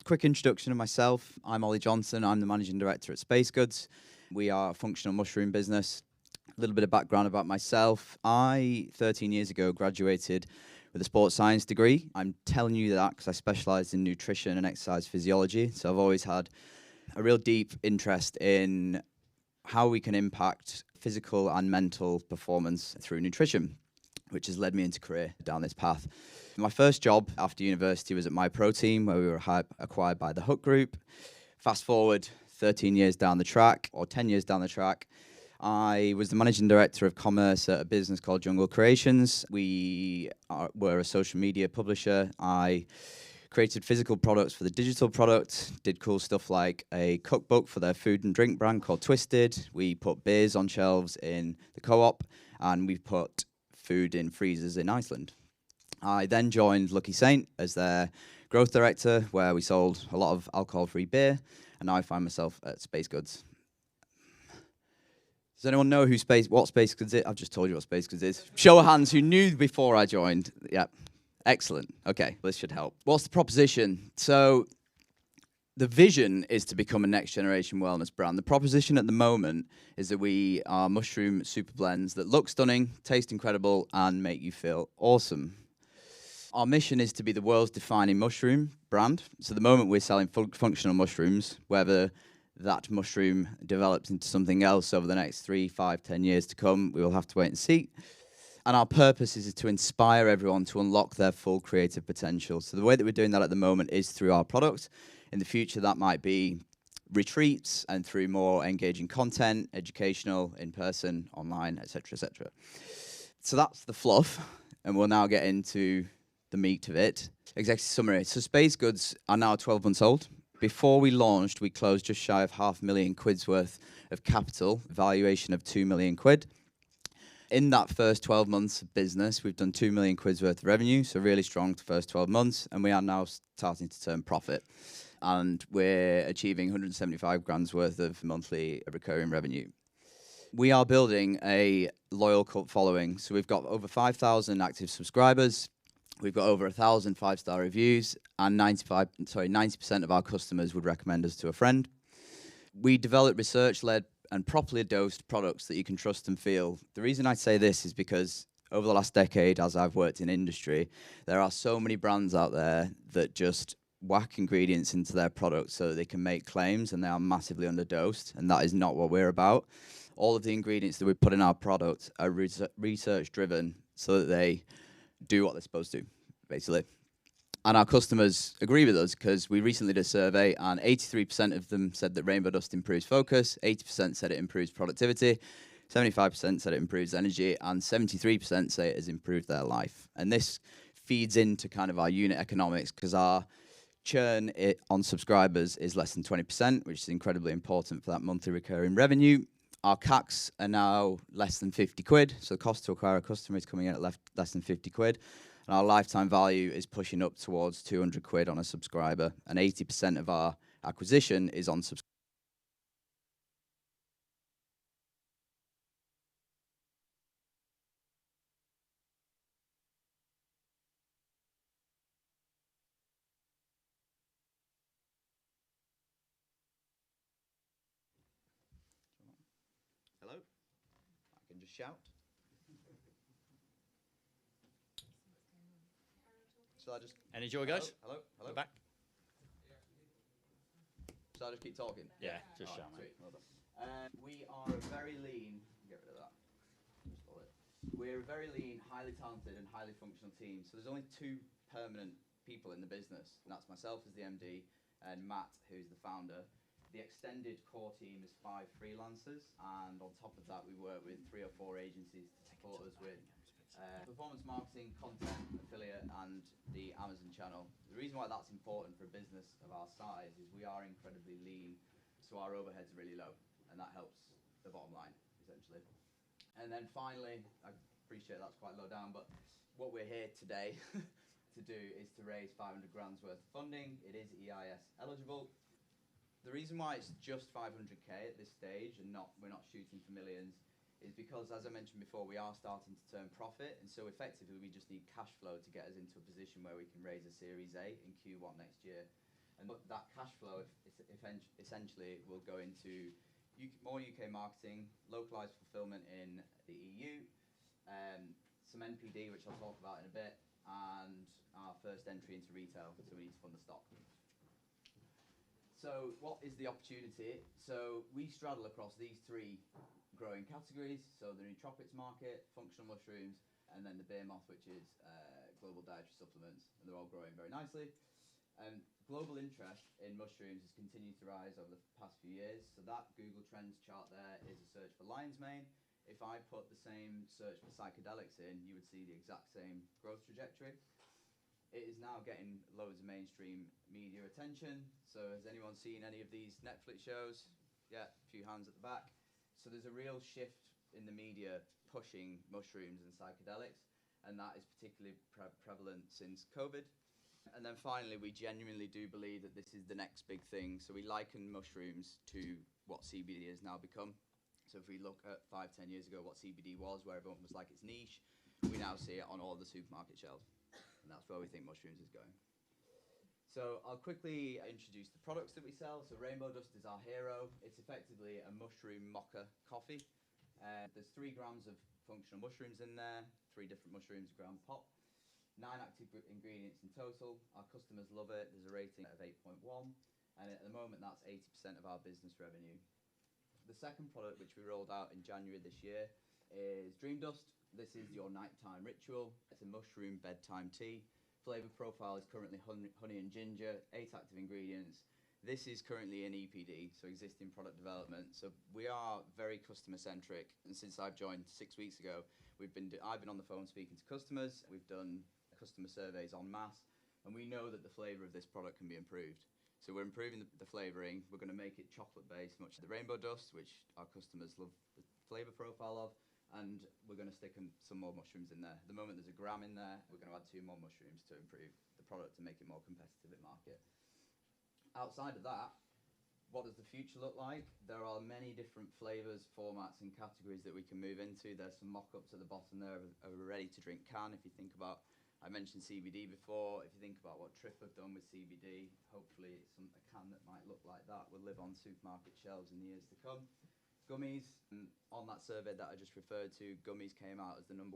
quick introduction of myself. I'm Ollie Johnson. I'm the Managing Director at SpaceGoods. We are a functional mushroom business. A little bit of background about myself. I, 13 years ago, graduated with a sports science degree. I'm telling you that because I specialised in nutrition and exercise physiology. So I've always had a real deep interest in how we can impact physical and mental performance through nutrition, which has led me into career down this path. My first job after university was at My Pro Team, where we were acquired by the Hook Group. Fast forward 13 years down the track, or 10 years down the track, I was the managing director of commerce at a business called Jungle Creations. We were a social media publisher. I created physical products for the digital product, did cool stuff like a cookbook for their food and drink brand called Twisted. We put beers on shelves in the Co-op, and we put food in freezers in Iceland. I then joined Lucky Saint as their growth director, where we sold a lot of alcohol-free beer, and now I find myself at SpaceGoods. Does anyone know what SpaceGoods is? I've just told you what SpaceGoods is. Show of hands who knew before I joined. Yeah, excellent. Okay, this should help. What's the proposition? So the vision is to become a next-generation wellness brand. The proposition at the moment is that we are mushroom super blends that look stunning, taste incredible, and make you feel awesome. Our mission is to be the world's defining mushroom brand. So at the moment we're selling functional mushrooms. Whether that mushroom develops into something else over the next 3, 5, 10 years to come, we will have to wait and see. And our purpose is to inspire everyone to unlock their full creative potential. So the way that we're doing that at the moment is through our product. In the future, that might be retreats and through more engaging content, educational, in-person, online, etc., etc. So that's the fluff, and we'll now get into the meat of it. Executive summary. So SpaceGoods are now 12 months old. Before we launched, we closed just shy of £500,000 worth of capital, valuation of £2 million. In that first 12 months of business, we've done £2 million worth of revenue, so really strong the first 12 months, and we are now starting to turn profit. And we're achieving 175 grand's worth of monthly recurring revenue. We are building a loyal cult following, so we've got over 5,000 active subscribers. We've got over 1,000 5-star reviews, and 90% of our customers would recommend us to a friend. We develop research-led and properly dosed products that you can trust and feel. The reason I say this is because over the last decade, as I've worked in industry, there are so many brands out there that just whack ingredients into their products so that they can make claims, and they are massively underdosed, and that is not what we're about. All of the ingredients that we put in our product are research-driven so that they do what they're supposed to, basically. And our customers agree with us because we recently did a survey, and 83% of them said that rainbow dust improves focus, 80% said it improves productivity, 75% said it improves energy, and 73% say it has improved their life. And this feeds into kind of our unit economics because our churn on subscribers is less than 20%, which is incredibly important for that monthly recurring revenue. Our CACs are now less than 50 quid, so the cost to acquire a customer is coming in at less than 50 quid. And our lifetime value is pushing up towards 200 quid on a subscriber, and 80% of our acquisition is on subscribers. Hello? I can just shout. So I just... Any joy, guys? Hello? We're back. So I just keep talking? Yeah, just shout, mate. Well done. We are a very lean... Get rid of that. Just hold it. We're a very lean, highly talented and highly functional team. So there's only 2 permanent people in the business, and that's myself as the MD and Matt, who's the founder. The extended core team is 5 freelancers, and on top of that, we work with 3 or 4 agencies to support us with performance marketing, content, affiliate, and the Amazon channel. The reason why that's important for a business of our size is we are incredibly lean, so our overheads are really low, and that helps the bottom line, essentially. And then finally, I appreciate that's quite low down, but what we're here today to do is to raise 500 grand's worth of funding. It is EIS eligible. The reason why it's just 500k at this stage and we're not shooting for millions is because, as I mentioned before, we are starting to turn profit, and so effectively we just need cash flow to get us into a position where we can raise a Series A in Q1 next year. And that cash flow essentially will go into more UK marketing, localized fulfillment in the EU, some NPD, which I'll talk about in a bit, and our first entry into retail, so we need to fund the stock. So what is the opportunity? So we straddle across these three growing categories, so the nootropics market, functional mushrooms, and then the beer moth, which is global dietary supplements, and they're all growing very nicely. Global interest in mushrooms has continued to rise over the past few years, so that Google Trends chart there is a search for lion's mane. If I put the same search for psychedelics in, you would see the exact same growth trajectory. It is now getting loads of mainstream media attention. So has anyone seen any of these Netflix shows? Yeah, a few hands at the back. So there's a real shift in the media pushing mushrooms and psychedelics, and that is particularly prevalent since COVID. And then finally, we genuinely do believe that this is the next big thing. So we liken mushrooms to what CBD has now become. So if we look at 5-10 years ago what CBD was, where everyone was like it's niche, we now see it on all the supermarket shelves. And that's where we think mushrooms is going. So I'll quickly introduce the products that we sell. So Rainbow Dust is our hero. It's effectively a mushroom mocha coffee. There's 3 grams of functional mushrooms in there, 3 different mushrooms, a gram pop. 9 active ingredients in total. Our customers love it. There's a rating of 8.1. And at the moment, that's 80% of our business revenue. The second product, which we rolled out in January this year, is Dream Dust. This is your nighttime ritual. It's a mushroom bedtime tea. Flavor profile is currently honey and ginger, 8 active ingredients. This is currently in EPD, so existing product development. So we are very customer centric. And since I've joined 6 weeks ago, I've been on the phone speaking to customers. We've done customer surveys en masse, and we know that the flavor of this product can be improved. So we're improving the flavoring. We're going to make it chocolate based, much like the Rainbow Dust, which our customers love the flavor profile of. And we're going to stick some more mushrooms in there. At the moment, there's a gram in there. We're going to add 2 more mushrooms to improve the product to make it more competitive in market. Outside of that, what does the future look like? There are many different flavors, formats, and categories that we can move into. There's some mock-ups at the bottom there of a ready-to-drink can. If you think about, I mentioned CBD before. If you think about what Trip have done with CBD, hopefully a can that might look like that will live on supermarket shelves in the years to come. Gummies, on that survey that I just referred to, gummies came out as the #1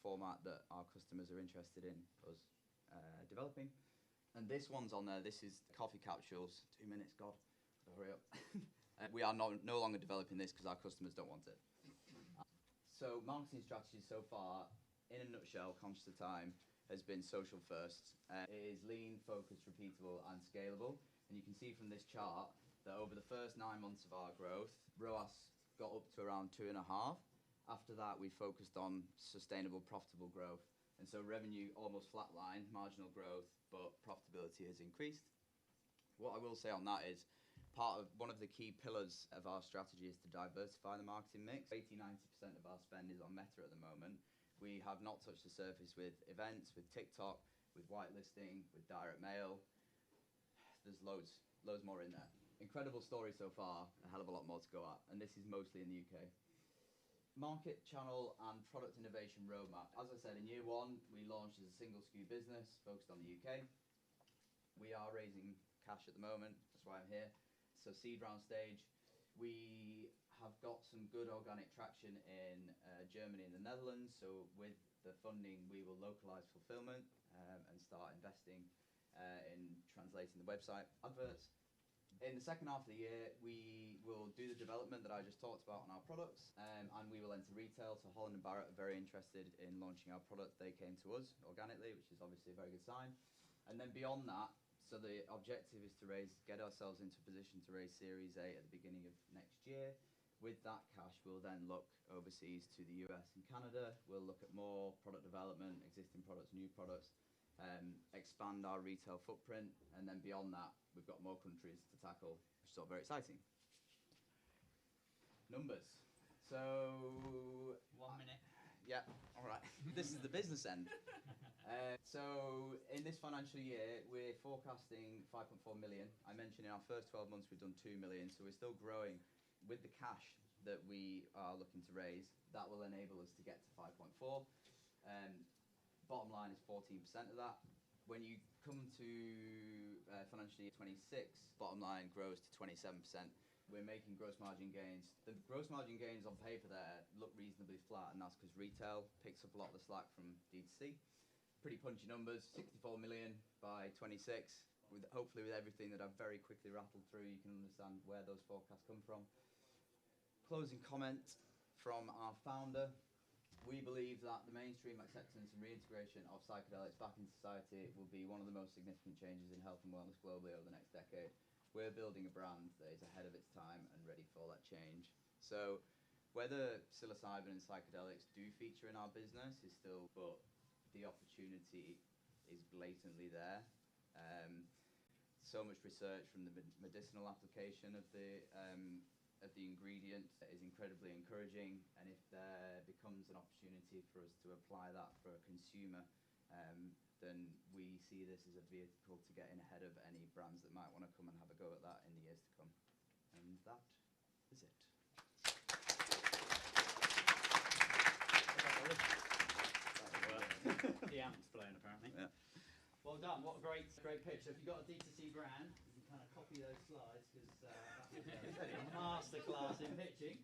format that our customers are interested in us developing. And this one's on there. This is coffee capsules. 2 minutes, God, hurry up. We are no longer developing this because our customers don't want it. So marketing strategy so far, in a nutshell, conscious of time, has been social first. It is lean, focused, repeatable, and scalable. And you can see from this chart that over the first 9 months of our growth, ROAS got up to around 2.5. After that, we focused on sustainable, profitable growth. And so revenue almost flatlined, marginal growth, but profitability has increased. What I will say on that is one of the key pillars of our strategy is to diversify the marketing mix. 80-90% of our spend is on Meta at the moment. We have not touched the surface with events, with TikTok, with whitelisting, with direct mail. There's loads more in there. Incredible story so far, a hell of a lot more to go at, and this is mostly in the UK. Market, channel, and product innovation roadmap. As I said, in year 1, we launched as a single SKU business focused on the UK. We are raising cash at the moment, that's why I'm here. So seed round stage. We have got some good organic traction in Germany and the Netherlands, so with the funding we will localise fulfillment and start investing in translating the website adverts. In the second half of the year, we will do the development that I just talked about on our products, and we will enter retail. So Holland & Barrett are very interested in launching our product. They came to us organically, which is obviously a very good sign. And then beyond that, so the objective is to get ourselves into a position to raise Series A at the beginning of next year. With that cash, we'll then look overseas to the US and Canada. We'll look at more product development, existing products, new products, expand our retail footprint, and then beyond that, we've got more countries to tackle, which is all very exciting. Numbers. So 1 minute. Yeah, all right. This is the business end. So in this financial year, we're forecasting 5.4 million. I mentioned in our first 12 months we've done 2 million, so we're still growing. With the cash that we are looking to raise, that will enable us to get to 5.4. Bottom line is 14% of that. when you come to financial year 26, bottom line grows to 27%. We're making gross margin gains. The gross margin gains on paper there look reasonably flat, and that's because retail picks up a lot of the slack from DTC. Pretty punchy numbers, 64 million by 26. Hopefully with everything that I've very quickly rattled through, you can understand where those forecasts come from. Closing comment from our founder. We believe that the mainstream acceptance and reintegration of psychedelics back in society will be one of the most significant changes in health and wellness globally over the next decade. We're building a brand that is ahead of its time and ready for that change. So whether psilocybin and psychedelics do feature in our business is still, but the opportunity is blatantly there. So much research from the medicinal application of the ingredient is incredibly encouraging, and if there becomes an opportunity for us to apply that for a consumer, then we see this as a vehicle to get in ahead of any brands that might want to come and have a go at that in the years to come. And that is it. The amp's blown apparently. Yeah. Well done, what a great pitch. So if you've got a D2C brand, you can kind of copy those slides because that's a masterclass in pitching.